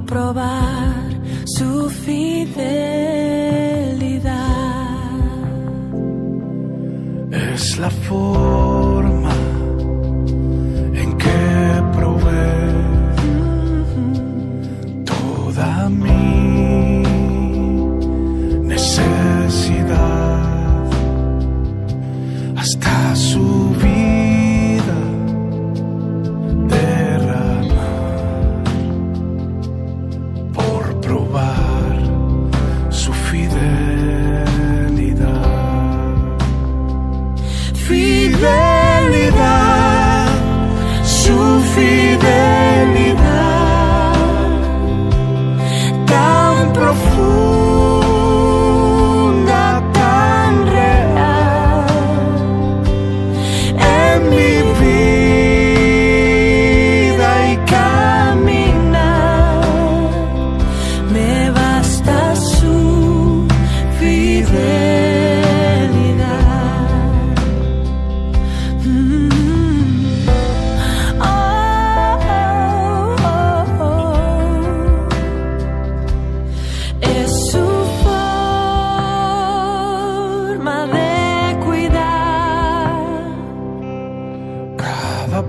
por probar su fidelidad. Es la forma en que provee toda mi necesidad, hasta su vida derramar, por probar su fidelidad. Fidelidad, su fidelidad, tan profunda, tan real, en mi vida y caminar, me basta su fidelidad.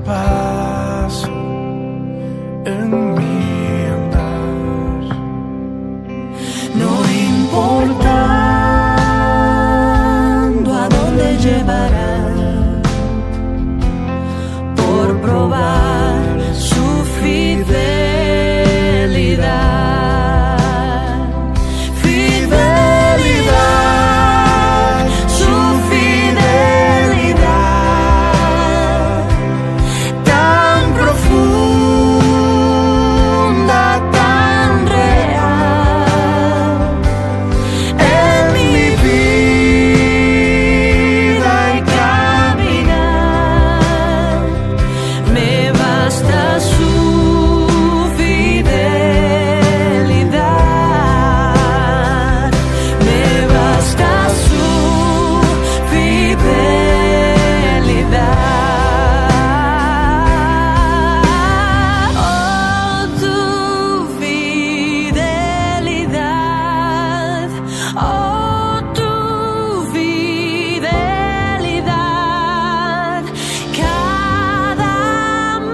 Paso en mi andar, No importando a dónde llevará, por probar su fidelidad. Fidelidad, su fidelidad, tan profunda, tan real, en mi vida y caminar, me basta su fidelidad, me basta su fidelidad. Oh, tu fidelidad, oh, tu fidelidad, cada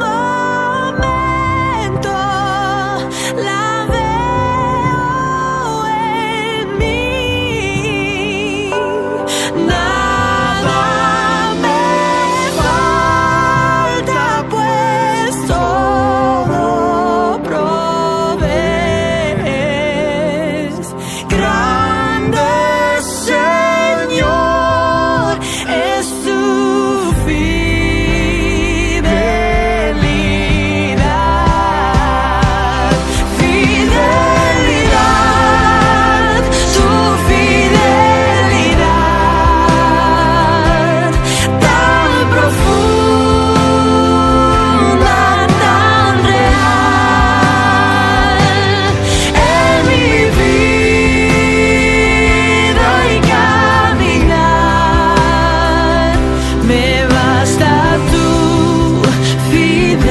momento la veo en mí. Nada me falta, pues todo provees. Grande Señor es tu fidelidad. Fidelidad, tu fidelidad, tan profunda, tan real, en mi vida y caminar, me basta tu fidelidad,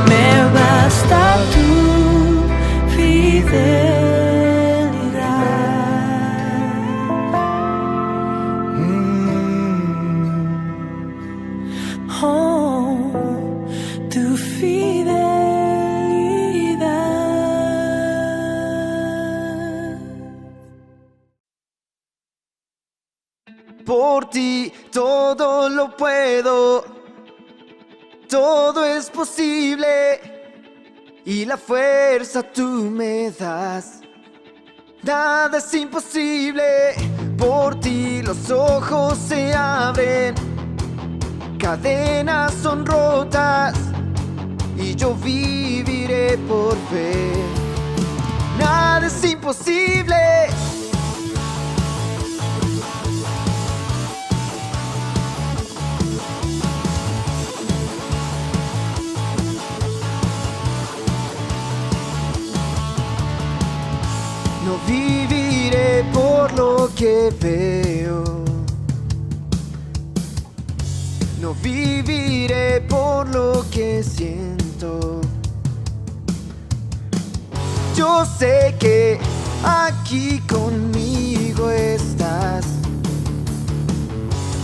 me basta tu fidelidad. Oh, tu fidelidad. Por ti todo lo puedo, todo es posible y la fuerza tú me das. Nada es imposible, por ti los ojos se abren, cadenas son rotas y yo viviré por fe. Nada es imposible. No viviré por lo que veo, no viviré por por lo que siento. Yo sé que aquí conmigo estás.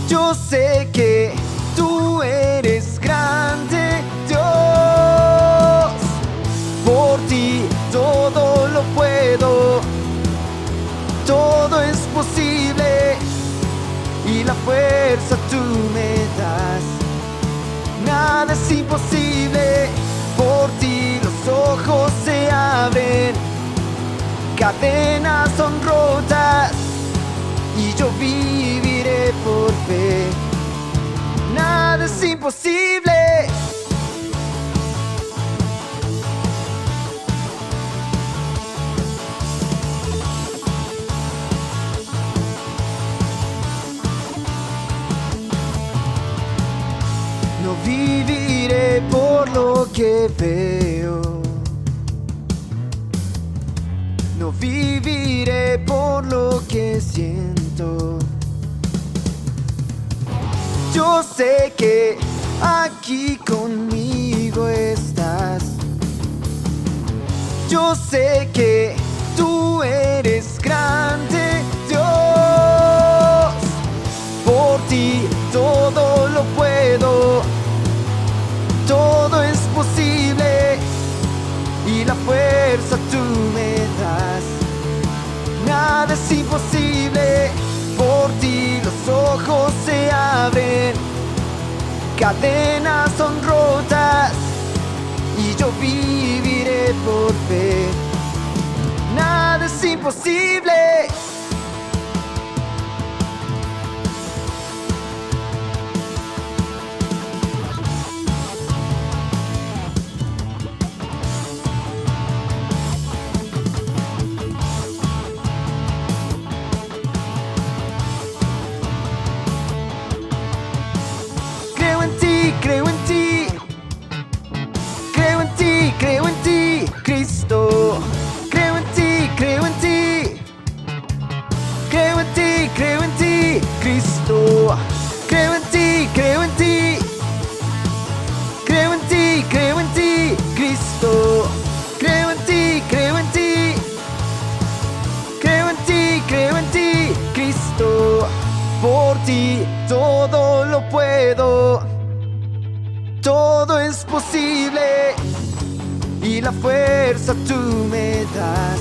Yo sé que tú eres grande, Dios. Por ti todo lo puedo, todo es posible y la fuerza tú me das. Nada es imposible, por ti los ojos se abren, cadenas son rotas y yo viviré por fe. Nada es imposible. No viviré por lo que veo. No viviré por lo que siento. Yo sé que aquí conmigo estás. Yo sé que tú eres grande, Dios. Por ti todo lo puedo, todo es posible y la fuerza tú me das. Nada es imposible, por ti los ojos se abren, cadenas son rotas y yo viviré por fe. Nada es imposible. Creo en ti, creo en ti, creo en ti, Cristo. Creo en ti, creo en ti, creo en ti, creo en ti, Cristo. Creo en ti, creo en ti, creo en ti, creo en ti, Cristo. Creo en ti, creo en ti, creo en ti, creo en ti, Cristo. Por ti todo lo puedo, todo es posible y la fuerza tú me das.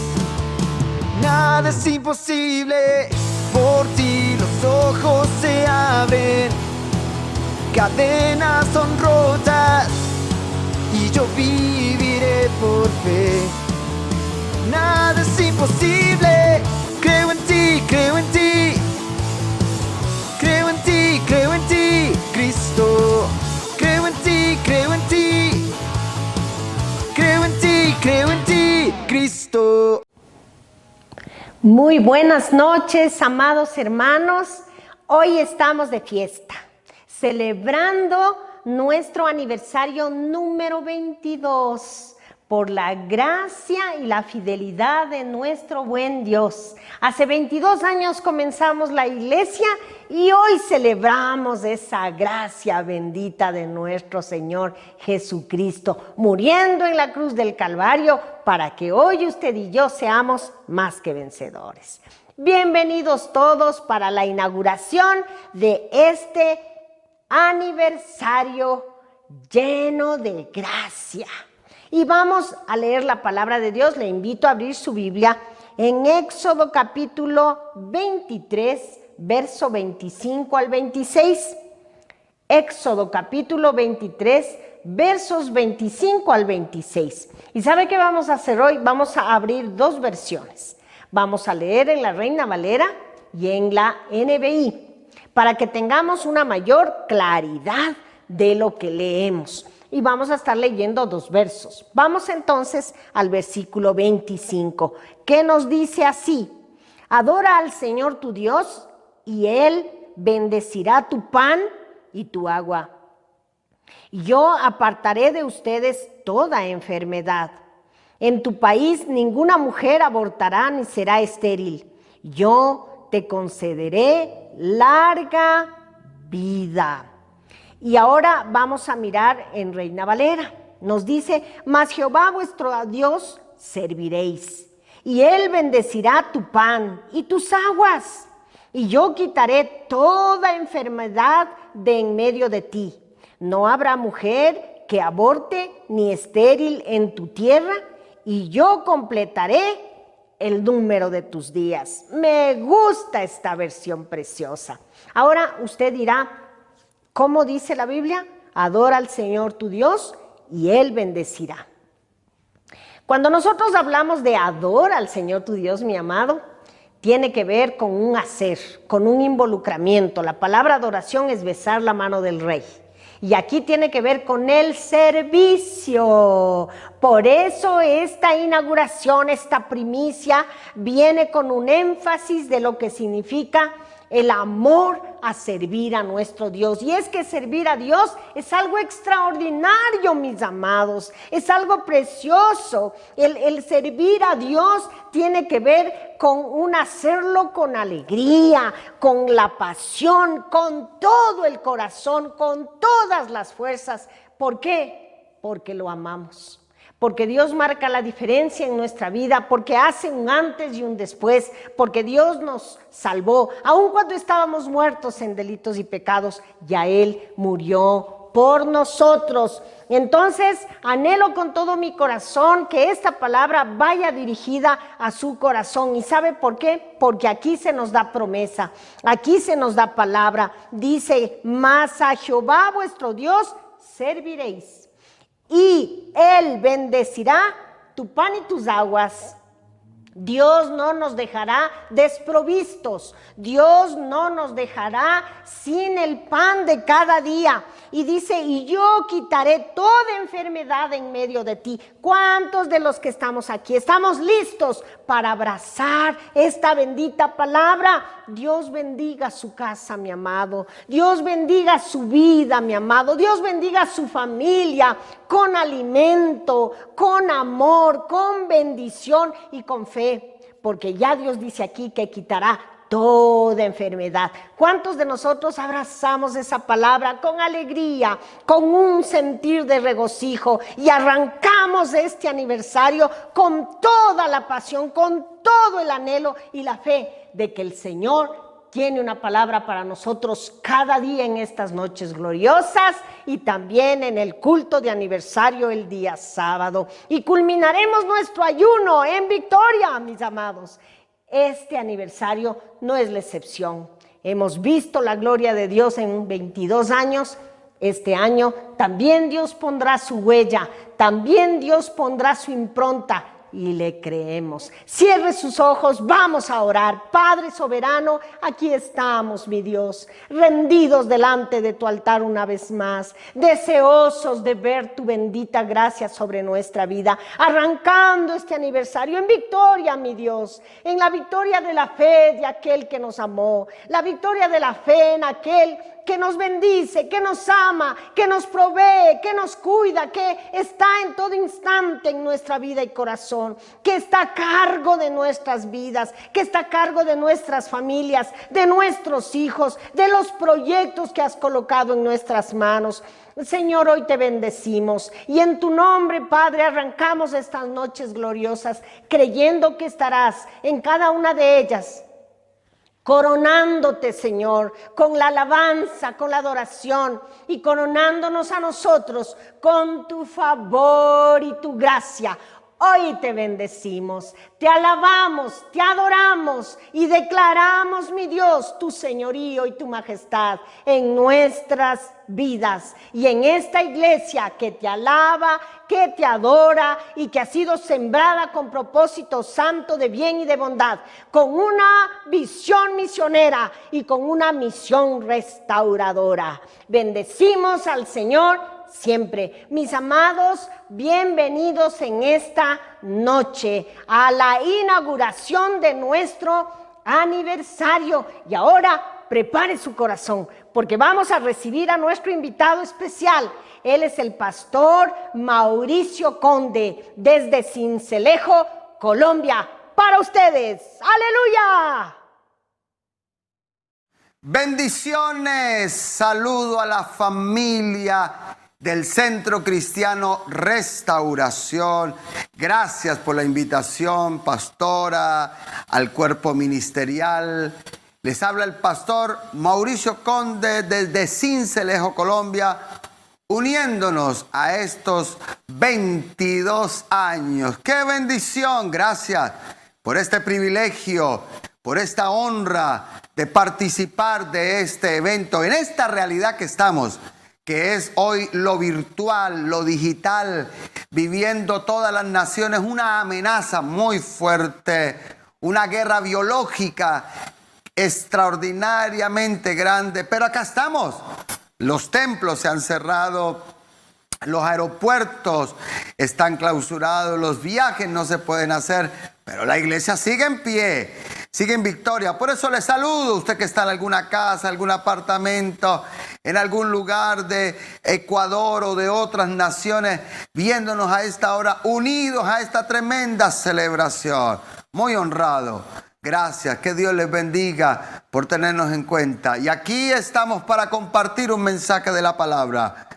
Nada es imposible, por ti los ojos se abren, cadenas son rotas y yo viviré por fe. Nada es imposible, creo en ti, creo en ti, creo en ti, creo en ti, Cristo. Creo en ti, creo en ti, creo en ti, creo en ti, Cristo. Muy buenas noches, amados hermanos. Hoy estamos de fiesta, celebrando nuestro aniversario número 22. Por la gracia y la fidelidad de nuestro buen Dios. Hace 22 años comenzamos la iglesia y hoy celebramos esa gracia bendita de nuestro Señor Jesucristo, muriendo en la cruz del Calvario para que hoy usted y yo seamos más que vencedores. Bienvenidos todos para la inauguración de este aniversario lleno de gracia. Y vamos a leer la palabra de Dios. Le invito a abrir su Biblia en Éxodo capítulo 23, verso 25 al 26. Éxodo capítulo 23, versos 25 al 26. ¿Y sabe qué vamos a hacer hoy? Vamos a abrir dos versiones. Vamos a leer en la Reina Valera y en la NBI, para que tengamos una mayor claridad de lo que leemos. Y vamos a estar leyendo dos versos. Vamos entonces al versículo 25, que nos dice así: adora al Señor tu Dios, y Él bendecirá tu pan y tu agua. Yo apartaré de ustedes toda enfermedad. En tu país ninguna mujer abortará ni será estéril. Yo te concederé larga vida. Y ahora vamos a mirar en Reina Valera. Nos dice, mas Jehová vuestro Dios serviréis, y Él bendecirá tu pan y tus aguas, y yo quitaré toda enfermedad de en medio de ti. No habrá mujer que aborte ni estéril en tu tierra, y yo completaré el número de tus días. Me gusta esta versión preciosa. Ahora usted dirá, ¿cómo dice la Biblia? Adora al Señor tu Dios y Él bendecirá. Cuando nosotros hablamos de adora al Señor tu Dios, mi amado, tiene que ver con un hacer, con un involucramiento. La palabra adoración es besar la mano del Rey. Y aquí tiene que ver con el servicio. Por eso esta inauguración, esta primicia, viene con un énfasis de lo que significa el amor a servir a nuestro Dios. Y es que servir a Dios es algo extraordinario, mis amados, es algo precioso. El servir a Dios tiene que ver con un hacerlo con alegría, con la pasión, con todo el corazón, con todas las fuerzas. ¿Por qué? Porque lo amamos. Porque Dios marca la diferencia en nuestra vida, porque hace un antes y un después, porque Dios nos salvó. Aun cuando estábamos muertos en delitos y pecados, ya Él murió por nosotros. Entonces, anhelo con todo mi corazón que esta palabra vaya dirigida a su corazón. ¿Y sabe por qué? Porque aquí se nos da promesa, aquí se nos da palabra. Dice, mas a Jehová vuestro Dios serviréis, y Él bendecirá tu pan y tus aguas. Dios no nos dejará desprovistos. Dios no nos dejará sin el pan de cada día. Y dice, y yo quitaré toda enfermedad en medio de ti. ¿Cuántos de los que estamos aquí estamos listos para abrazar esta bendita palabra? Dios bendiga su casa, mi amado. Dios bendiga su vida, mi amado. Dios bendiga su familia con alimento, con amor, con bendición y con fe. Porque ya Dios dice aquí que quitará toda enfermedad. ¿Cuántos de nosotros abrazamos esa palabra con alegría, con un sentir de regocijo y arrancamos este aniversario con toda la pasión, con todo el anhelo y la fe de que el Señor tiene una palabra para nosotros cada día en estas noches gloriosas y también en el culto de aniversario el día sábado? Y culminaremos nuestro ayuno en victoria, mis amados. Este aniversario no es la excepción. Hemos visto la gloria de Dios en 22 años. Este año también Dios pondrá su huella, también Dios pondrá su impronta. Y le creemos. Cierre sus ojos, vamos a orar. Padre soberano, aquí estamos, mi Dios, rendidos delante de tu altar una vez más, deseosos de ver tu bendita gracia sobre nuestra vida, arrancando este aniversario en victoria, mi Dios, en la victoria de la fe de aquel que nos amó, la victoria de la fe en aquel que nos bendice, que nos ama, que nos provee, que nos cuida, que está en todo instante en nuestra vida y corazón, que está a cargo de nuestras vidas, que está a cargo de nuestras familias, de nuestros hijos, de los proyectos que has colocado en nuestras manos. Señor, hoy te bendecimos y en tu nombre, Padre, arrancamos estas noches gloriosas creyendo que estarás en cada una de ellas, coronándote, Señor, con la alabanza, con la adoración y coronándonos a nosotros con tu favor y tu gracia. Hoy te bendecimos, te alabamos, te adoramos y declaramos, mi Dios, tu señorío y tu majestad en nuestras vidas y en esta iglesia que te alaba, que te adora y que ha sido sembrada con propósito santo de bien y de bondad, con una visión misionera y con una misión restauradora. Bendecimos al Señor siempre. Mis amados, bienvenidos en esta noche a la inauguración de nuestro aniversario. Y ahora prepare su corazón, porque vamos a recibir a nuestro invitado especial. Él es el pastor Mauricio Conde, desde Sincelejo, Colombia. Para ustedes, ¡aleluya! Bendiciones, saludo a la familia del Centro Cristiano Restauración. Gracias por la invitación, pastora, al cuerpo ministerial. Les habla el pastor Mauricio Conde desde Sincelejo, Colombia, uniéndonos a estos 22 años. ¡Qué bendición! Gracias por este privilegio, por esta honra de participar de este evento, en esta realidad que estamos, que es hoy lo virtual, lo digital, viviendo todas las naciones una amenaza muy fuerte, una guerra biológica extraordinariamente grande. Pero acá estamos. Los templos se han cerrado, los aeropuertos están clausurados, los viajes no se pueden hacer, pero la iglesia sigue en pie, sigue en victoria. Por eso le saludo, usted que está en alguna casa, algún apartamento, en algún lugar de Ecuador o de otras naciones, viéndonos a esta hora, unidos a esta tremenda celebración. Muy honrado. Gracias, que Dios les bendiga por tenernos en cuenta. Y aquí estamos para compartir un mensaje de la palabra.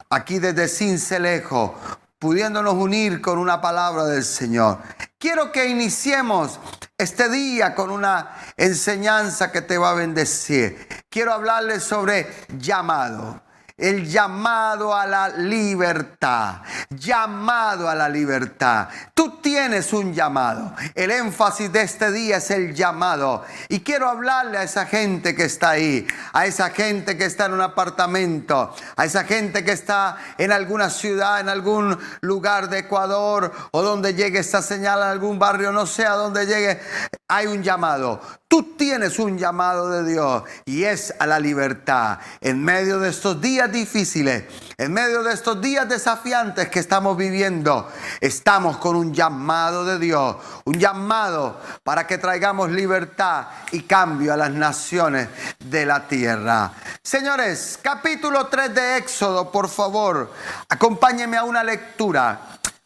Aquí desde Sincelejo, pudiéndonos unir con una palabra del Señor. Quiero que iniciemos este día con una enseñanza que te va a bendecir. Quiero hablarles sobre llamado. El llamado a la libertad. Llamado a la libertad. Tú tienes un llamado. El énfasis de este día es el llamado. Y quiero hablarle a esa gente que está ahí. A esa gente que está en un apartamento. A esa gente que está en alguna ciudad, en algún lugar de Ecuador. O donde llegue esta señal, en algún barrio, no sé a dónde llegue. Hay un llamado. Tú tienes un llamado de Dios y es a la libertad. En medio de estos días difíciles, en medio de estos días desafiantes que estamos viviendo, estamos con un llamado de Dios. Un llamado para que traigamos libertad y cambio a las naciones de la tierra. Señores, capítulo 3 de Éxodo, por favor, acompáñenme a una lectura.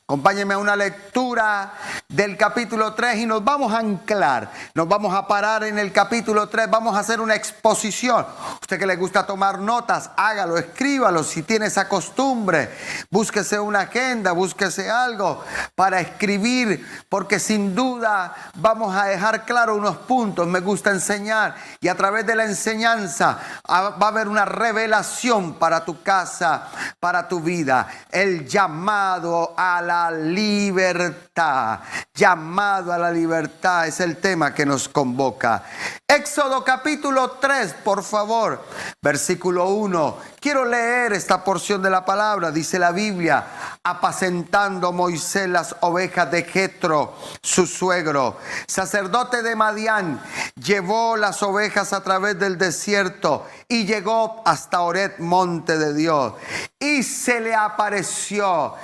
Acompáñenme a una lectura del capítulo 3 y nos vamos a anclar, nos vamos a parar en el capítulo 3, vamos a hacer una exposición. Usted que le gusta tomar notas, hágalo, escríbalo, si tiene esa costumbre, búsquese una agenda, búsquese algo para escribir, porque sin duda vamos a dejar claro unos puntos. Me gusta enseñar y a través de la enseñanza va a haber una revelación para tu casa, para tu vida. El llamado a la libertad. Llamado a la libertad es el tema que nos convoca. Éxodo capítulo 3, por favor, versículo 1. Quiero leer esta porción de la palabra. Dice la Biblia: apacentando Moisés las ovejas de Jetro, su suegro, sacerdote de Madián, llevó las ovejas a través del desierto y llegó hasta Horeb, monte de Dios. Y se le apareció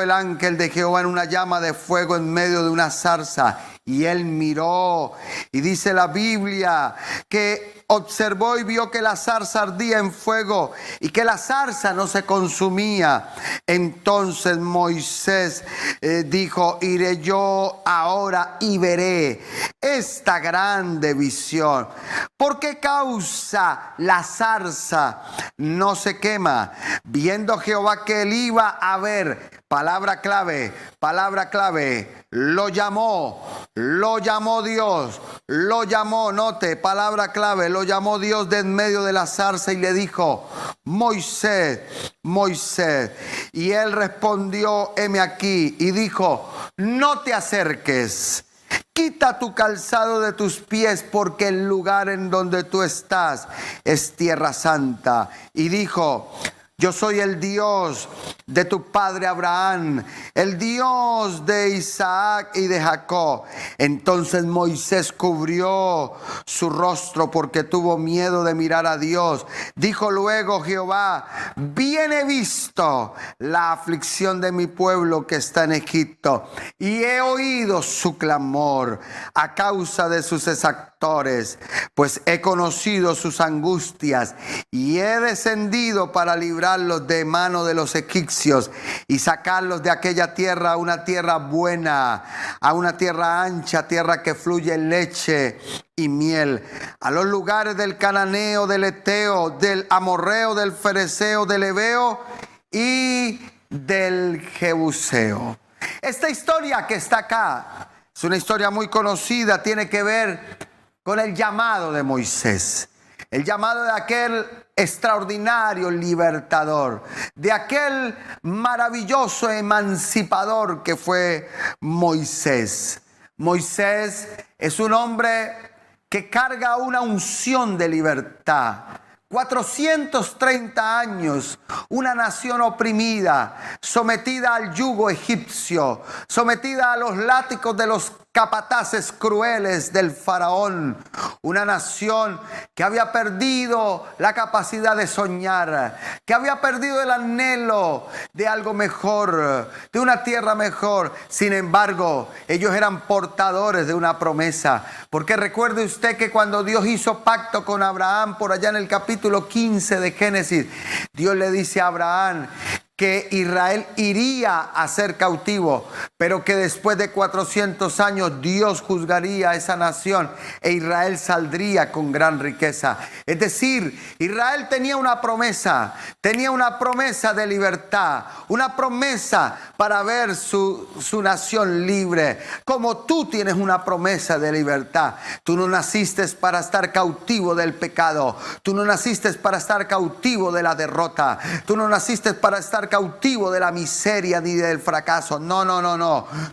el ángel de Jehová en una llama de fuego en medio de una zarza. Y él miró, y dice la Biblia que observó y vio que la zarza ardía en fuego y que la zarza no se consumía. Entonces Moisés dijo: iré yo ahora y veré esta grande visión. ¿Por qué causa la zarza no se quema? Viendo Jehová que él iba a ver. Palabra clave, lo llamó Dios, lo llamó, note, palabra clave, lo llamó Dios de en medio de la zarza y le dijo: Moisés, Moisés. Y él respondió: heme aquí. Y dijo: no te acerques. Quita tu calzado de tus pies, porque el lugar en donde tú estás es tierra santa. Y dijo: yo soy el Dios de tu padre Abraham, el Dios de Isaac y de Jacob. Entonces Moisés cubrió su rostro porque tuvo miedo de mirar a Dios. Dijo luego Jehová: bien he visto la aflicción de mi pueblo que está en Egipto, y he oído su clamor a causa de sus exactores, pues he conocido sus angustias y he descendido para librarlos de mano de los egipcios y sacarlos de aquella tierra a una tierra buena, a una tierra ancha, tierra que fluye leche y miel, a los lugares del cananeo, del eteo, del amorreo, del fereceo, del heveo y del jebuseo. Esta historia que está acá es una historia muy conocida, tiene que ver con el llamado de Moisés, el llamado de aquel extraordinario libertador, de aquel maravilloso emancipador que fue Moisés. Moisés es un hombre que carga una unción de libertad. 430 años, una nación oprimida, sometida al yugo egipcio, sometida a los látigos de los capataces crueles del faraón, una nación que había perdido la capacidad de soñar, que había perdido el anhelo de algo mejor, de una tierra mejor. Sin embargo, ellos eran portadores de una promesa, porque recuerde usted que cuando Dios hizo pacto con Abraham, por allá en el capítulo 15 de Génesis, Dios le dice a Abraham que Israel iría a ser cautivo, pero que después de 400 años Dios juzgaría a esa nación e Israel saldría con gran riqueza. Es decir, Israel tenía una promesa de libertad, una promesa para ver su nación libre. Como tú tienes una promesa de libertad, tú no naciste para estar cautivo del pecado, tú no naciste para estar cautivo de la derrota, tú no naciste para estar cautivo de la miseria ni del fracaso. No.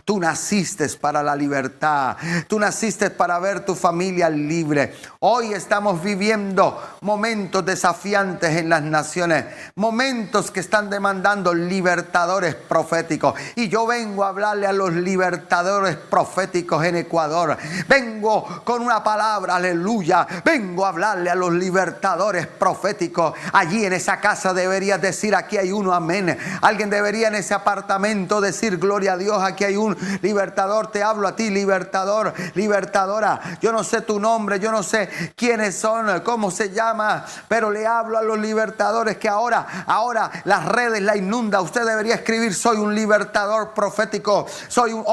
Tú naciste para la libertad. Tú naciste para ver tu familia libre. Hoy estamos viviendo momentos desafiantes en las naciones, momentos que están demandando libertadores proféticos. Y yo vengo a hablarle a los libertadores proféticos en Ecuador. Vengo con una palabra, aleluya. Vengo a hablarle a los libertadores proféticos. Allí en esa casa deberías decir: aquí hay uno, amén. Alguien debería en ese apartamento decir: gloria a Dios, aquí hay un libertador. Te hablo a ti, libertador, libertadora. Yo no sé tu nombre, yo no sé quiénes son, cómo se llama, pero le hablo a los libertadores que ahora las redes la inunda. Usted debería escribir: soy un libertador profético, soy un,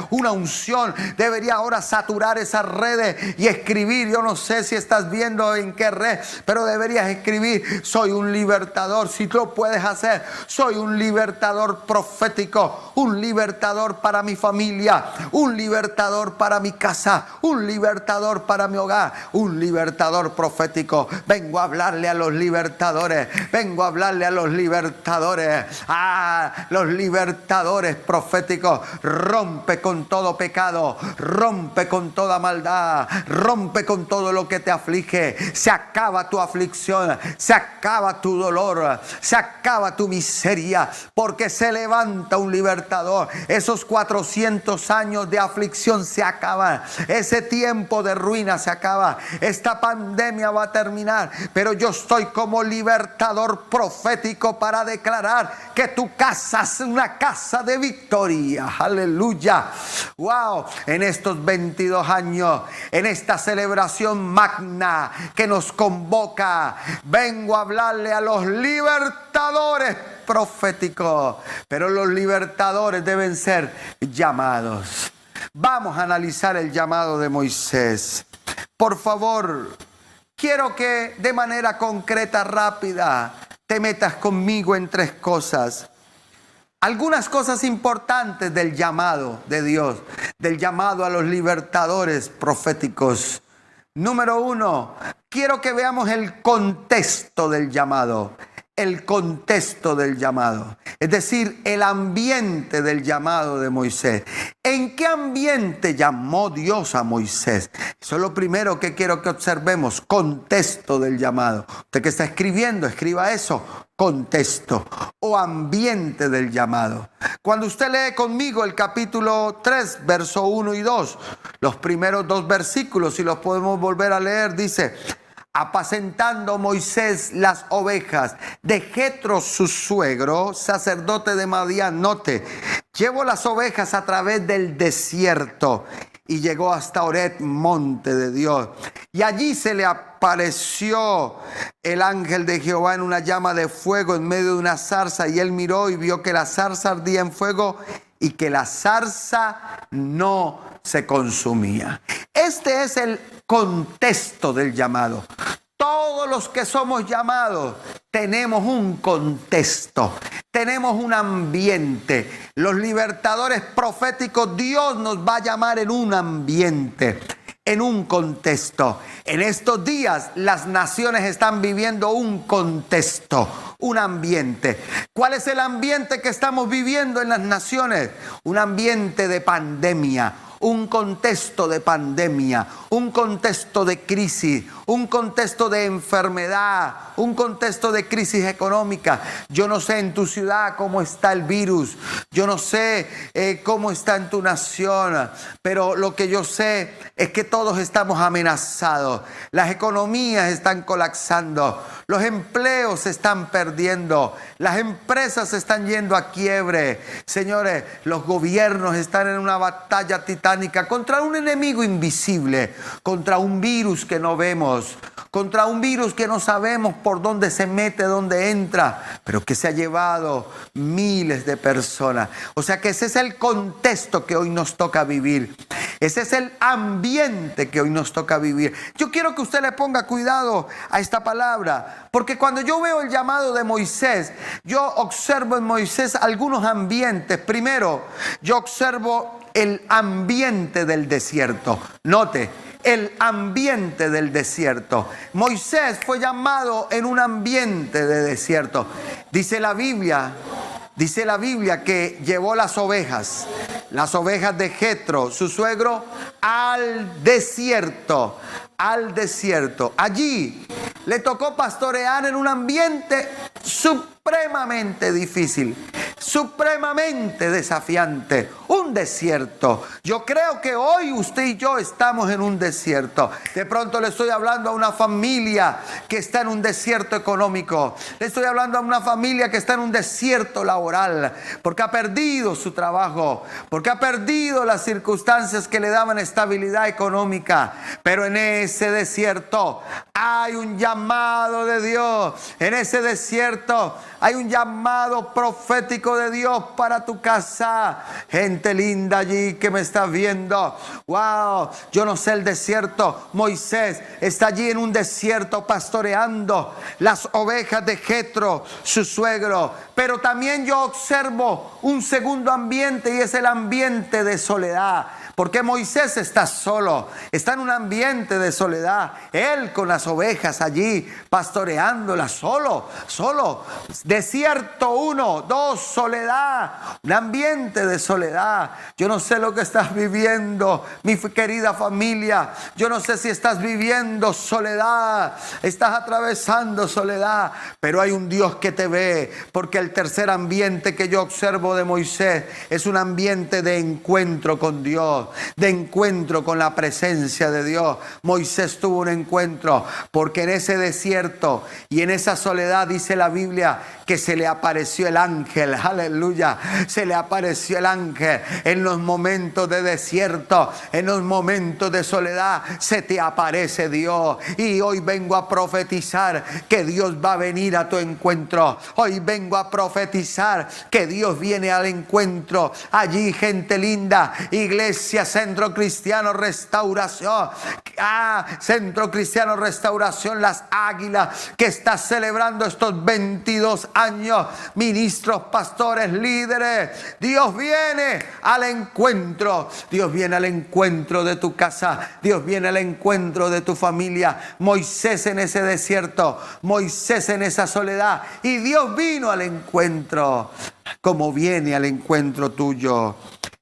una unción. Debería ahora saturar esas redes y escribir. Yo no sé si estás viendo en qué red, pero deberías escribir: soy un libertador. Si tú lo puedes hacer, soy un libertador profético, un libertador para mi familia, un libertador para mi casa, un libertador para mi hogar, un libertador profético. Vengo a hablarle a los libertadores, vengo a hablarle a los libertadores, a los libertadores proféticos. Rompe con todo pecado, rompe con toda maldad, rompe con todo lo que te aflige. Se acaba tu aflicción, se acaba tu dolor, se acaba tu miseria, porque se levanta un libertador. Esos 400 años de aflicción se acaban, ese tiempo de ruina se acaba, esta pandemia va a terminar, pero yo estoy como libertador profético para declarar que tu casa es una casa de victoria. Aleluya. Wow, en estos 22 años, en esta celebración magna que nos convoca, vengo a hablarle a los libertadores proféticos, pero los libertadores deben ser llamados. Vamos a analizar el llamado de Moisés. Por favor, quiero que de manera concreta, rápida, te metas conmigo en 3 cosas. Algunas cosas importantes del llamado de Dios, del llamado a los libertadores proféticos. Número 1, quiero que veamos el contexto del llamado. El contexto del llamado, es decir, el ambiente del llamado de Moisés. ¿En qué ambiente llamó Dios a Moisés? Eso es lo primero que quiero que observemos, contexto del llamado. Usted que está escribiendo, escriba eso, contexto o ambiente del llamado. Cuando usted lee conmigo el capítulo 3, verso 1 y 2, los primeros 2 versículos, si los podemos volver a leer, dice: apacentando Moisés las ovejas de Jetro su suegro, sacerdote de Madián. Note, llevó las ovejas a través del desierto y llegó hasta Horeb, monte de Dios. Y allí se le apareció el ángel de Jehová en una llama de fuego en medio de una zarza. Y él miró y vio que la zarza ardía en fuego y que la zarza no se consumía. Este es el contexto del llamado. Todos los que somos llamados tenemos un contexto, tenemos un ambiente. Los libertadores proféticos, Dios nos va a llamar en un ambiente, en un contexto. En estos días las naciones están viviendo un contexto, un ambiente. ¿Cuál es el ambiente que estamos viviendo en las naciones? Un ambiente de pandemia. Un contexto de pandemia, un contexto de crisis, un contexto de enfermedad, un contexto de crisis económica. Yo no sé en tu ciudad cómo está el virus, yo no sé cómo está en tu nación, pero lo que yo sé es que todos estamos amenazados. Las economías están colapsando, los empleos se están perdiendo, las empresas se están yendo a quiebre. Señores, los gobiernos están en una batalla titánica contra un enemigo invisible, contra un virus que no vemos, contra un virus que no sabemos por dónde se mete, dónde entra, pero que se ha llevado miles de personas. O sea que ese es el contexto que hoy nos toca vivir. Ese es el ambiente que hoy nos toca vivir. Yo quiero que usted le ponga cuidado a esta palabra, porque cuando yo veo el llamado de Moisés, yo observo en Moisés algunos ambientes. Primero, yo observo el ambiente del desierto. Note, el ambiente del desierto. Moisés fue llamado en un ambiente de desierto. Dice la Biblia que llevó las ovejas de Jetro, su suegro, al desierto. Allí le tocó pastorear en un ambiente supremamente difícil, supremamente desafiante, un desierto. Yo creo que hoy usted y yo estamos en un desierto. De pronto le estoy hablando a una familia que está en un desierto económico, le estoy hablando a una familia que está en un desierto laboral, porque ha perdido su trabajo, porque ha perdido las circunstancias que le daban estabilidad económica. Pero en ese desierto hay un llamado de Dios. En ese desierto hay un llamado profético de Dios para tu casa. Gente linda allí que me está viendo. Wow, yo no sé el desierto. Moisés está allí en un desierto pastoreando las ovejas de Jetro, su suegro. Pero también yo observo un segundo ambiente, y es el ambiente de soledad. Porque Moisés está solo, está en un ambiente de soledad. Él con las ovejas allí pastoreándolas solo. Desierto 1, 2, soledad, un ambiente de soledad. Yo no sé lo que estás viviendo, mi querida familia. Yo no sé si estás viviendo soledad, estás atravesando soledad, pero hay un Dios que te ve, porque el tercer ambiente que yo observo de Moisés es un ambiente de encuentro con Dios, de encuentro con la presencia de Dios. Moisés tuvo un encuentro, porque en ese desierto y en esa soledad dice la Biblia que se le apareció el ángel. Aleluya, se le apareció el ángel. En los momentos de desierto, en los momentos de soledad, se te aparece Dios. Y hoy vengo a profetizar que Dios va a venir a tu encuentro. Hoy vengo a profetizar que Dios viene al encuentro. Allí, gente linda, iglesia Centro Cristiano Restauración, Centro Cristiano Restauración Las Águilas, que está celebrando estos 22 años, ministros, pastores, líderes. Dios viene al encuentro. Dios viene al encuentro de tu casa. Dios viene al encuentro de tu familia. Moisés en ese desierto, Moisés en esa soledad, y Dios vino al encuentro, como viene al encuentro tuyo.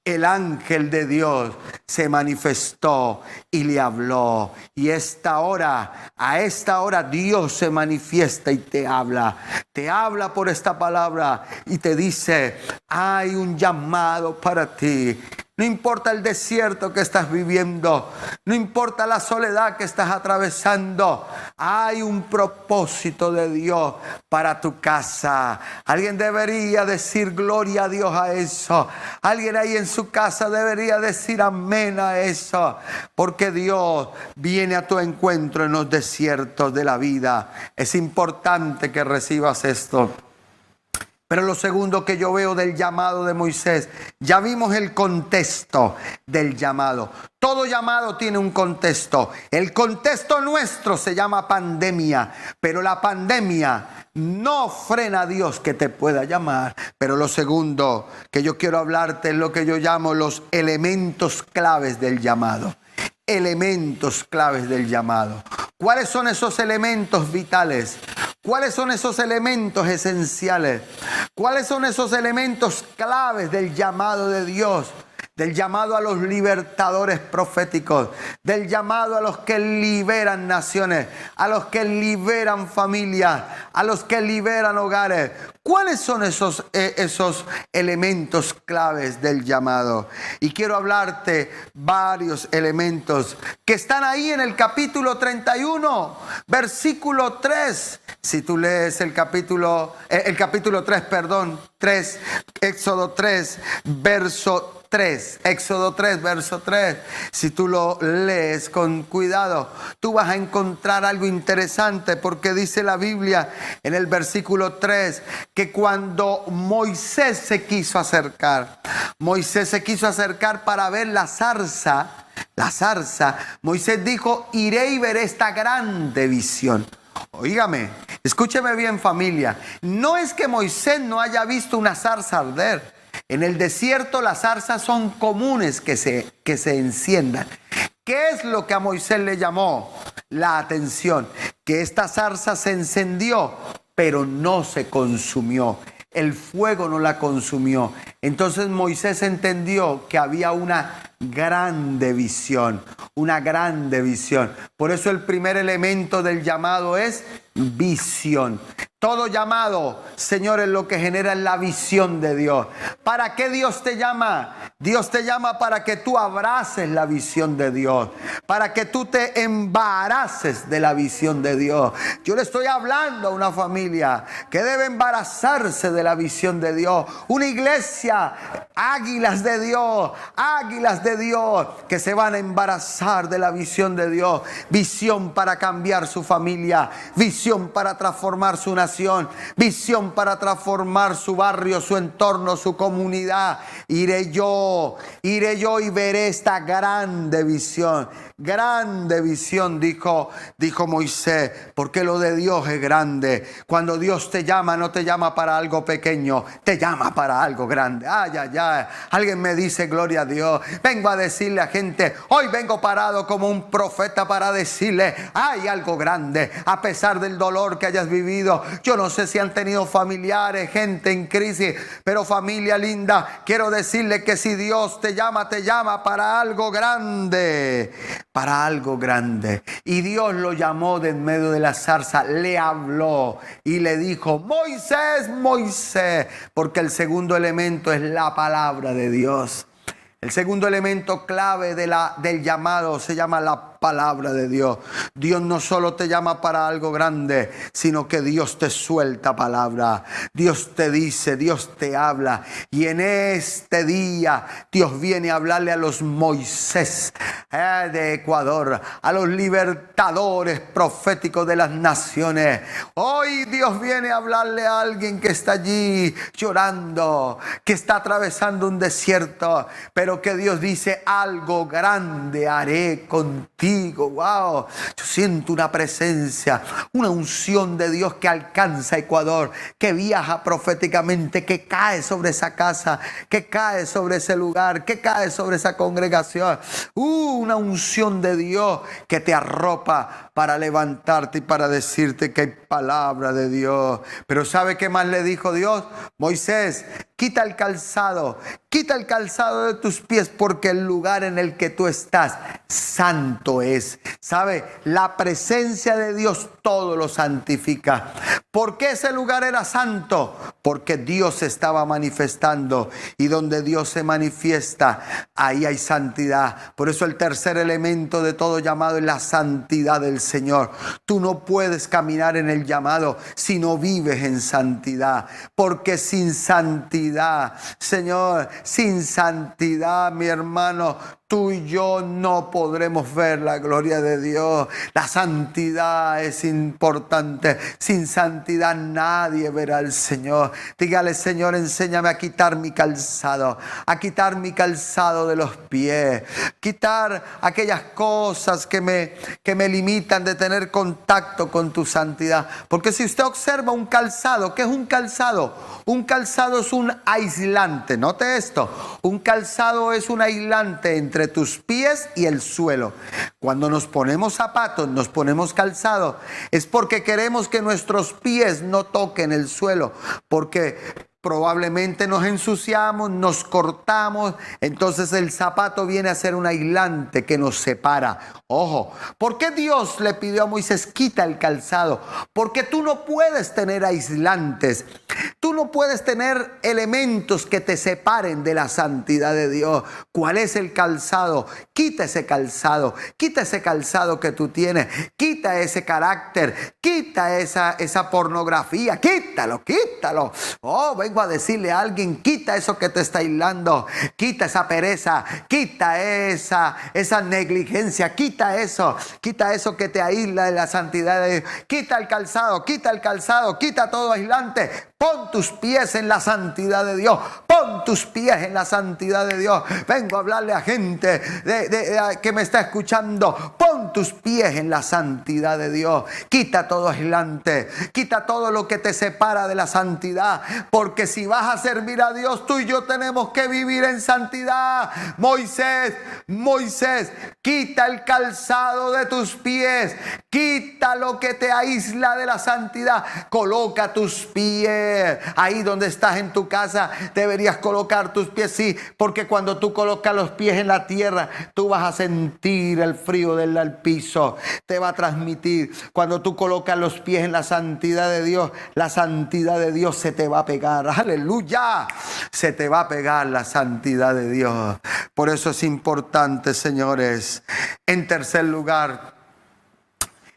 El ángel de Dios se manifestó y le habló. Y a esta hora Dios se manifiesta y te habla por esta palabra y te dice: hay un llamado para ti. No importa el desierto que estás viviendo, no importa la soledad que estás atravesando, hay un propósito de Dios para tu casa. Alguien debería decir gloria a Dios a eso. Alguien ahí en su casa debería decir amén a eso, porque Dios viene a tu encuentro en los desiertos de la vida. Es importante que recibas esto. Pero lo segundo que yo veo del llamado de Moisés, ya vimos el contexto del llamado. Todo llamado tiene un contexto. El contexto nuestro se llama pandemia, pero la pandemia no frena a Dios que te pueda llamar. Pero lo segundo que yo quiero hablarte es lo que yo llamo los elementos claves del llamado. Elementos claves del llamado. ¿Cuáles son esos elementos vitales? ¿Cuáles son esos elementos esenciales? ¿Cuáles son esos elementos claves del llamado de Dios? Del llamado a los libertadores proféticos, del llamado a los que liberan naciones, a los que liberan familias, a los que liberan hogares. ¿Cuáles son esos elementos claves del llamado? Y quiero hablarte varios elementos que están ahí en el capítulo 31, versículo 3. Si tú lees el capítulo 3, Éxodo 3, verso 3, Éxodo 3, verso 3. Si tú lo lees con cuidado, tú vas a encontrar algo interesante, porque dice la Biblia en el versículo 3 que cuando Moisés se quiso acercar para ver la zarza, Moisés dijo: iré y veré esta grande visión. Oígame, escúcheme bien, familia. No es que Moisés no haya visto una zarza arder. En el desierto las zarzas son comunes que se enciendan. ¿Qué es lo que a Moisés le llamó la atención? Que esta zarza se encendió, pero no se consumió. El fuego no la consumió. Entonces Moisés entendió que había una grande visión, una grande visión. Por eso el primer elemento del llamado es visión. Todo llamado, Señor, es lo que genera la visión de Dios. ¿Para qué Dios te llama? Dios te llama para que tú abraces la visión de Dios, para que tú te embaraces de la visión de Dios. Yo le estoy hablando a una familia que debe embarazarse de la visión de Dios. Una iglesia, águilas de Dios, que se van a embarazar de la visión de Dios. Visión para cambiar su familia, visión para transformar su nación, visión para transformar su barrio, su entorno, su comunidad. Iré yo y veré esta grande visión. Grande visión, dijo Moisés, porque lo de Dios es grande. Cuando Dios te llama, no te llama para algo pequeño, te llama para algo grande. Ay. Alguien me dice: gloria a Dios. Vengo a decirle a gente, hoy vengo parado como un profeta para decirle: hay algo grande. A pesar del dolor que hayas vivido, yo no sé si han tenido familiares, gente en crisis, pero familia linda, quiero decirle que si Dios te llama para algo grande. Para algo grande. Y Dios lo llamó de en medio de la zarza, le habló y le dijo: Moisés, Moisés, porque el segundo elemento es la palabra de Dios. El segundo elemento clave del llamado se llama la palabra de Dios. Dios no solo te llama para algo grande, sino que Dios te suelta palabra. Dios te dice, Dios te habla. Y en este día Dios viene a hablarle a los Moisés de Ecuador, a los libertadores proféticos de las naciones. Hoy Dios viene a hablarle a alguien que está allí llorando, que está atravesando un desierto, pero que Dios dice: algo grande haré contigo. Wow, yo siento una presencia, una unción de Dios que alcanza Ecuador, que viaja proféticamente, que cae sobre esa casa, que cae sobre ese lugar, que cae sobre esa congregación. Una unción de Dios que te arropa para levantarte y para decirte que hay palabra de Dios. Pero ¿sabe qué más le dijo Dios? Moisés, quita el calzado de tus pies, porque el lugar en el que tú estás santo es. ¿Sabe? La presencia de Dios todo lo santifica. ¿Por qué ese lugar era santo? Porque Dios se estaba manifestando, y donde Dios se manifiesta, ahí hay santidad. Por eso el tercer elemento de todo llamado es la santidad del Señor. Tú no puedes caminar en el llamado si no vives en santidad, porque sin santidad, Señor, sin santidad, mi hermano, tú y yo no podremos ver la gloria de Dios. La santidad es importante. Sin santidad nadie verá al Señor. Dígale: Señor, enséñame a quitar mi calzado, de los pies, quitar aquellas cosas que me limitan de tener contacto con tu santidad. Porque si usted observa un calzado, ¿qué es un calzado? Un calzado es un aislante. Note esto: un calzado es un aislante entre tus pies y el suelo. Cuando nos ponemos zapatos, nos ponemos calzado, es porque queremos que nuestros pies no toquen el suelo, porque probablemente nos ensuciamos, nos cortamos, entonces el zapato viene a ser un aislante que nos separa. Ojo, ¿por qué Dios le pidió a Moisés: quita el calzado? Porque tú no puedes tener aislantes, tú no puedes tener elementos que te separen de la santidad de Dios. ¿Cuál es el calzado? Quita ese calzado que tú tienes, quita ese carácter, quita esa pornografía, quítalo. Oh, vengo a decirle a alguien: quita eso que te está aislando, quita esa pereza, quita esa negligencia, quita eso que te aísla de la santidad de Dios. Quita el calzado, quita todo aislante. Pon tus pies en la santidad de Dios. Pon tus pies en la santidad de Dios. Vengo a hablarle a gente que me está escuchando. Pon tus pies en la santidad de Dios. Quita todo aislante. Quita todo lo que te separa de la santidad. Porque si vas a servir a Dios, tú y yo tenemos que vivir en santidad. Moisés, quita el calzado de tus pies. Quita lo que te aísla de la santidad. Coloca tus pies. Ahí donde estás en tu casa, deberías colocar tus pies, sí, porque cuando tú colocas los pies en la tierra, tú vas a sentir el frío del piso, te va a transmitir. Cuando tú colocas los pies en la santidad de Dios, la santidad de Dios se te va a pegar. Aleluya, se te va a pegar la santidad de Dios. Por eso es importante, señores. En tercer lugar,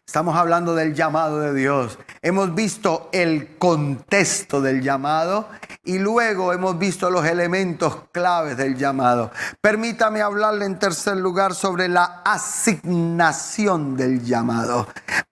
estamos hablando del llamado de Dios. Hemos visto el contexto del llamado y luego hemos visto los elementos claves del llamado. Permítame hablarle en tercer lugar sobre la asignación del llamado.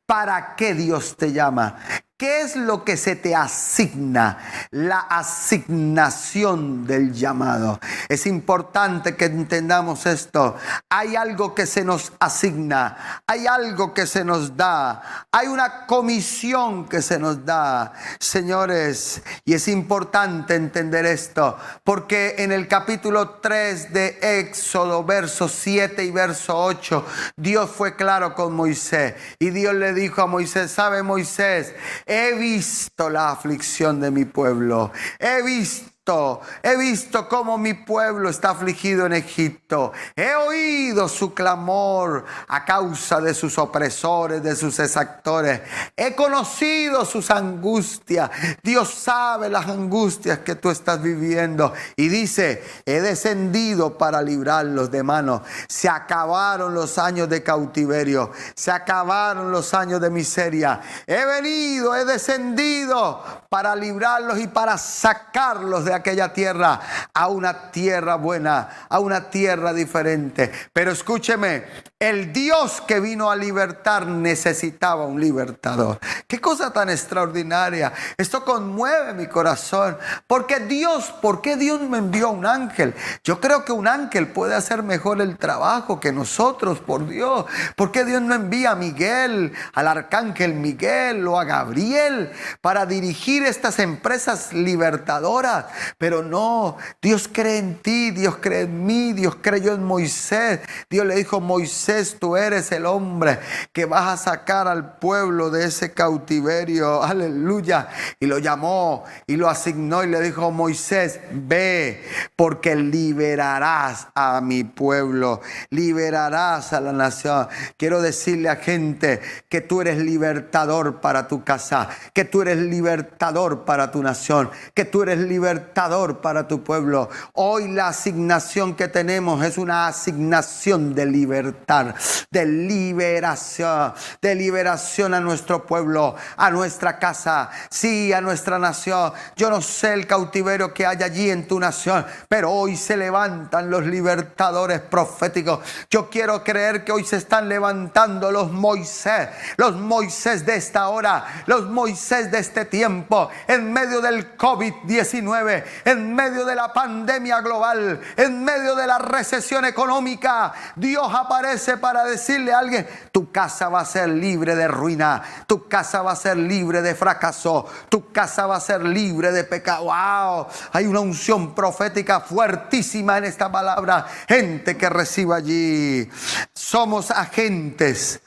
¿Para qué Dios te llama? ¿Qué es lo que se te asigna? La asignación del llamado. Es importante que entendamos esto. Hay algo que se nos asigna. Hay algo que se nos da. Hay una comisión que se nos da. Señores, y es importante entender esto. Porque en el capítulo 3 de Éxodo, versos 7 y verso 8, Dios fue claro con Moisés. Y Dios le dijo a Moisés: ¿sabe, Moisés? He visto la aflicción de mi pueblo. He visto cómo mi pueblo está afligido en Egipto. He oído su clamor a causa de sus opresores, de sus exactores. He conocido sus angustias. Dios sabe las angustias que tú estás viviendo. Y dice: he descendido para librarlos de mano. Se acabaron los años de cautiverio. Se acabaron los años de miseria. He descendido para librarlos y para sacarlos de aquella tierra a una tierra buena, a una tierra diferente. Pero escúcheme, el Dios que vino a libertar necesitaba un libertador. Qué cosa tan extraordinaria. Esto conmueve mi corazón. ¿Por qué Dios me envió un ángel? Yo creo que un ángel puede hacer mejor el trabajo que nosotros, por Dios. ¿Por qué Dios no envía a Miguel, al arcángel Miguel o a Gabriel para dirigir estas empresas libertadoras? Pero no, Dios cree en ti, Dios cree en mí, Dios creyó en Moisés. Dios le dijo: Moisés, tú eres el hombre que vas a sacar al pueblo de ese cautiverio. Aleluya. Y lo llamó y lo asignó y le dijo: Moisés, ve, porque liberarás a mi pueblo, liberarás a la nación. Quiero decirle a gente que tú eres libertador para tu casa, que tú eres libertador para tu nación, que tú eres libertador libertador para tu pueblo. Hoy la asignación que tenemos es una asignación de libertad, de liberación a nuestro pueblo, a nuestra casa, sí, a nuestra nación. Yo no sé el cautiverio que hay allí en tu nación, pero hoy se levantan los libertadores proféticos. Yo quiero creer que hoy se están levantando los Moisés de esta hora, los Moisés de este tiempo, en medio del COVID-19, en medio de la pandemia global, en medio de la recesión económica. Dios aparece para decirle a alguien: tu casa va a ser libre de ruina, tu casa va a ser libre de fracaso, tu casa va a ser libre de pecado. ¡Wow! Hay una unción profética fuertísima en esta palabra. Gente que reciba allí. Somos agentes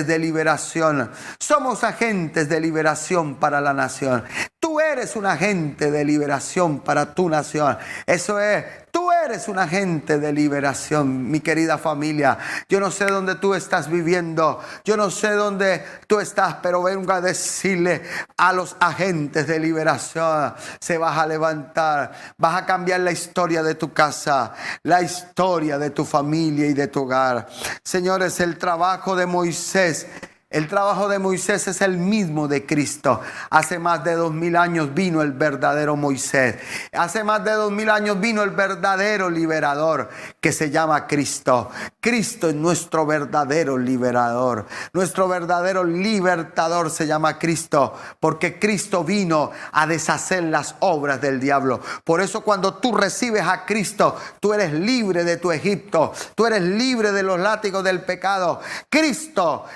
de liberación. Somos agentes de liberación para la nación. Tú eres un agente de liberación para tu nación. Eso es. Tú eres un agente de liberación, mi querida familia. Yo no sé dónde tú estás viviendo. Yo no sé dónde tú estás, pero vengo a decirle a los agentes de liberación: se vas a levantar. Vas a cambiar la historia de tu casa, la historia de tu familia y de tu hogar. Señores, el trabajo de Moisés es el mismo de Cristo. Hace más de 2000 años vino el verdadero Moisés. Hace más de 2000 años vino el verdadero liberador, que se llama Cristo. Cristo es nuestro verdadero liberador. Nuestro verdadero libertador se llama Cristo, porque Cristo vino a deshacer las obras del diablo. Por eso cuando tú recibes a Cristo, tú eres libre de tu Egipto. Tú eres libre de los látigos del pecado. Cristo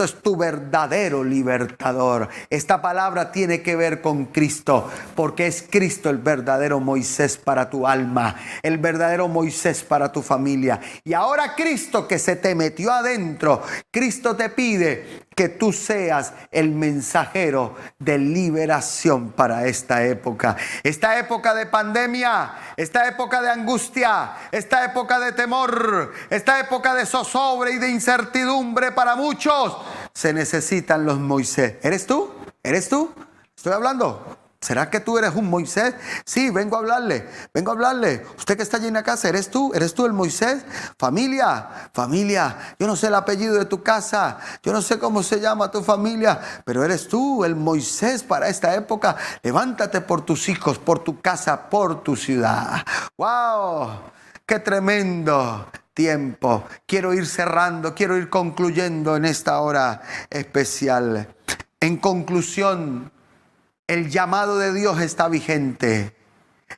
es tu verdadero libertador. Esta palabra tiene que ver con Cristo, porque es Cristo el verdadero Moisés para tu alma, el verdadero Moisés para tu familia. Y ahora Cristo, que se te metió adentro, Cristo te pide que tú seas el mensajero de liberación para esta época de pandemia, esta época de angustia, esta época de temor, esta época de zozobra y de incertidumbre para muchos. Se necesitan los Moisés. ¿Eres tú? ¿Eres tú? Estoy hablando. ¿Será que tú eres un Moisés? Sí, vengo a hablarle. Usted que está allí en la casa, ¿eres tú? ¿Eres tú el Moisés? Familia, yo no sé el apellido de tu casa, yo no sé cómo se llama tu familia, pero eres tú el Moisés para esta época. Levántate por tus hijos, por tu casa, por tu ciudad. ¡Wow! ¡Qué tremendo tiempo! Quiero ir cerrando, quiero ir concluyendo en esta hora especial. En conclusión, el llamado de Dios está vigente.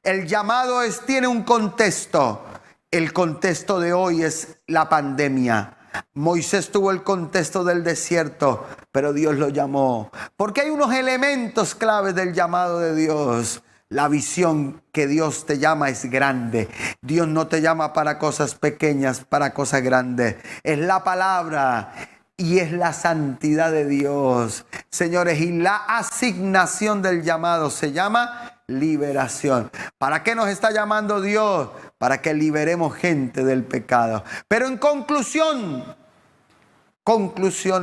El llamado tiene un contexto. El contexto de hoy es la pandemia. Moisés tuvo el contexto del desierto, pero Dios lo llamó. Porque hay unos elementos claves del llamado de Dios. La visión que Dios te llama es grande. Dios no te llama para cosas pequeñas, para cosas grandes. Es la palabra y es la santidad de Dios. Señores, y la asignación del llamado se llama liberación. ¿Para qué nos está llamando Dios? Para que liberemos gente del pecado. Pero en conclusión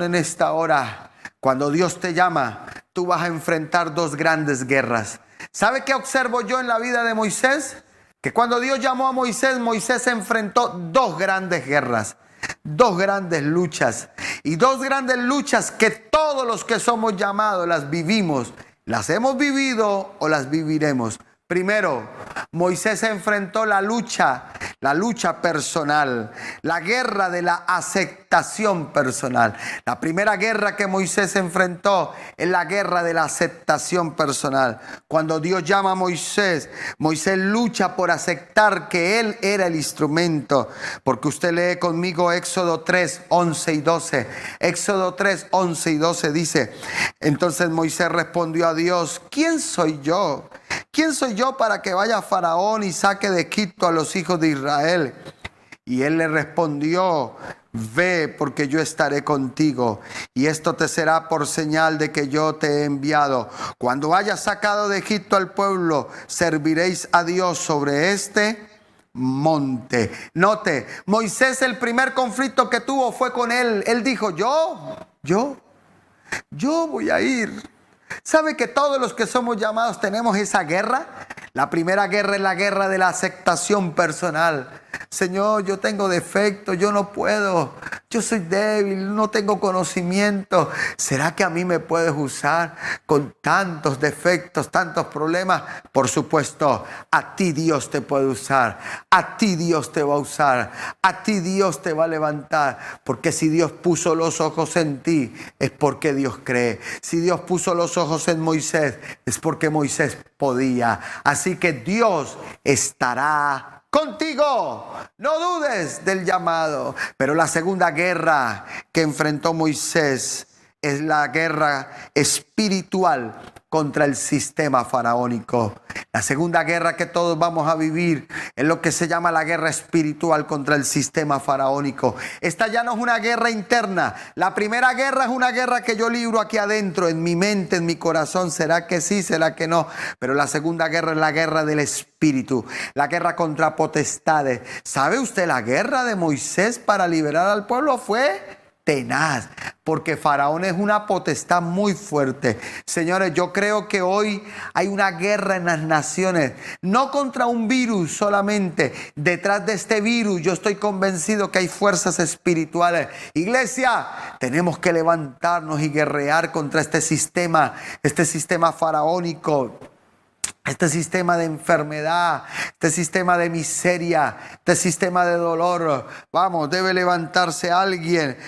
en esta hora, cuando Dios te llama, tú vas a enfrentar dos grandes guerras. ¿Sabe qué observo yo en la vida de Moisés? Que cuando Dios llamó a Moisés, Moisés enfrentó dos grandes guerras, dos grandes luchas. Y dos grandes luchas que todos los que somos llamados las vivimos. Las hemos vivido o las viviremos. Primero, Moisés enfrentó la lucha personal, la guerra de la aceptación personal. La primera guerra que Moisés enfrentó es la guerra de la aceptación personal. Cuando Dios llama a Moisés, Moisés lucha por aceptar que él era el instrumento. Porque usted lee conmigo Éxodo 3, 11 y 12. Éxodo 3, 11 y 12 dice: entonces Moisés respondió a Dios: ¿quién soy yo? ¿Quién soy yo para que vaya a Faraón y saque de Egipto a los hijos de Israel? Y él le respondió: ve, porque yo estaré contigo, y esto te será por señal de que yo te he enviado. Cuando hayas sacado de Egipto al pueblo, serviréis a Dios sobre este monte. Note, Moisés, el primer conflicto que tuvo fue con él. Él dijo: yo voy a ir. ¿Sabe que todos los que somos llamados tenemos esa guerra? La primera guerra es la guerra de la aceptación personal. Señor, yo tengo defectos, yo no puedo, yo soy débil, no tengo conocimiento. ¿Será que a mí me puedes usar con tantos defectos, tantos problemas? Por supuesto, a ti Dios te puede usar, a ti Dios te va a usar, a ti Dios te va a levantar. Porque si Dios puso los ojos en ti, es porque Dios cree. Si Dios puso los ojos en Moisés, es porque Moisés podía. Así que Dios estará contigo, no dudes del llamado. Pero la segunda guerra que enfrentó Moisés es la guerra espiritual contra el sistema faraónico. La segunda guerra que todos vamos a vivir es lo que se llama la guerra espiritual contra el sistema faraónico. Esta ya no es una guerra interna. La primera guerra es una guerra que yo libro aquí adentro, en mi mente, en mi corazón. ¿Será que sí? ¿Será que no? Pero la segunda guerra es la guerra del espíritu, la guerra contra potestades. ¿Sabe usted? La guerra de Moisés para liberar al pueblo fue tenaz, porque Faraón es una potestad muy fuerte. Señores, yo creo que hoy hay una guerra en las naciones, no contra un virus solamente. Detrás de este virus yo estoy convencido que hay fuerzas espirituales. Iglesia, tenemos que levantarnos y guerrear contra este sistema faraónico. Este sistema de enfermedad, este sistema de miseria, este sistema de dolor. Vamos, debe levantarse alguien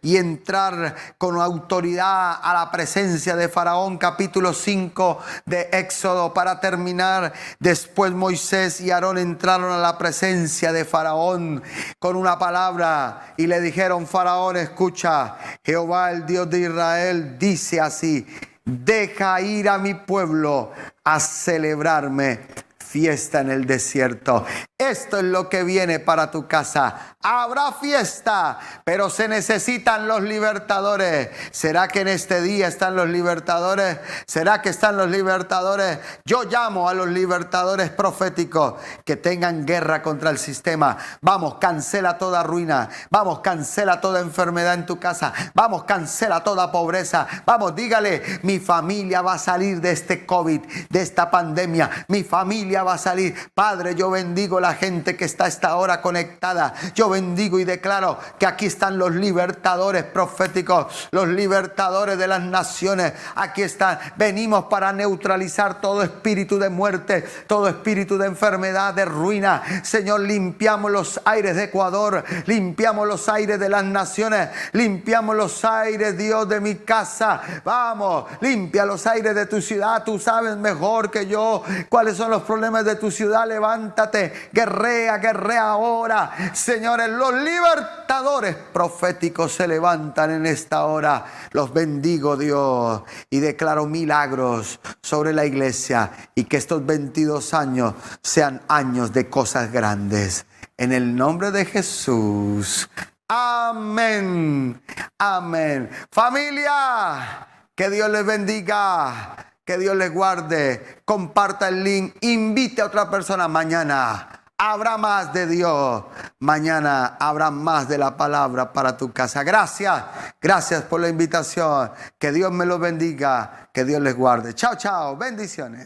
y entrar con autoridad a la presencia de Faraón. Capítulo 5 de Éxodo. Para terminar, después Moisés y Aarón entraron a la presencia de Faraón con una palabra y le dijeron: Faraón, escucha, Jehová el Dios de Israel dice así: deja ir a mi pueblo a celebrarme fiesta en el desierto. Esto es lo que viene para tu casa. Habrá fiesta, pero se necesitan los libertadores. ¿Será que en este día están los libertadores? ¿Será que están los libertadores? Yo llamo a los libertadores proféticos que tengan guerra contra el sistema. Vamos, cancela toda ruina. Vamos, cancela toda enfermedad en tu casa. Vamos, cancela toda pobreza. Vamos, dígale: mi familia va a salir de este COVID, de esta pandemia. Mi familia va a salir. Padre, yo bendigo la gente que está a esta hora conectada. Yo bendigo y declaro que aquí están los libertadores proféticos, los libertadores de las naciones. Aquí están. Venimos para neutralizar todo espíritu de muerte, todo espíritu de enfermedad, de ruina. Señor, limpiamos los aires de Ecuador, limpiamos los aires de las naciones, limpiamos los aires, Dios, de mi casa. Vamos, limpia los aires de tu ciudad. Tú sabes mejor que yo cuáles son los problemas de tu ciudad. Levántate, guerrea ahora. Señores, los libertadores proféticos se levantan en esta hora. Los bendigo, Dios, y declaro milagros sobre la iglesia, y que estos 22 años sean años de cosas grandes. En el nombre de Jesús. Amén. Amén. Familia, que Dios les bendiga. Que Dios les guarde. Comparta el link. Invite a otra persona. Mañana habrá más de Dios. Mañana habrá más de la palabra para tu casa. Gracias. Gracias por la invitación. Que Dios me los bendiga. Que Dios les guarde. Chao, chao. Bendiciones.